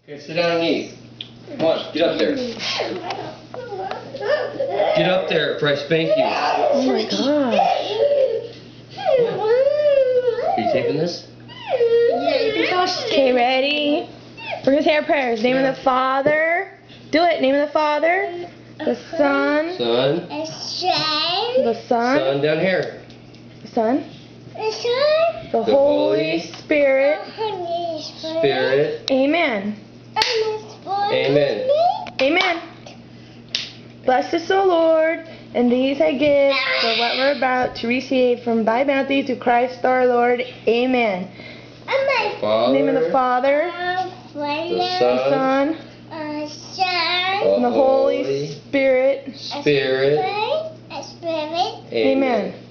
Okay, sit down and eat. Come on, get up there. Get up there before I spank you. Oh my gosh. Are you taping this? Yeah, you can tell she's okay, ready? We're going to say our prayers. Name of the Father. Do it. Name of the Father. The Son. Son. The Son. Son down here. The Son. The Holy Spirit. Spirit. Amen. Amen. Amen. Bless us, O Lord, and these I give for what we're about to receive from thy bounty through Christ our Lord. Amen. Father, Name of the Father, the the Son, and the Holy Spirit. Spirit. Amen.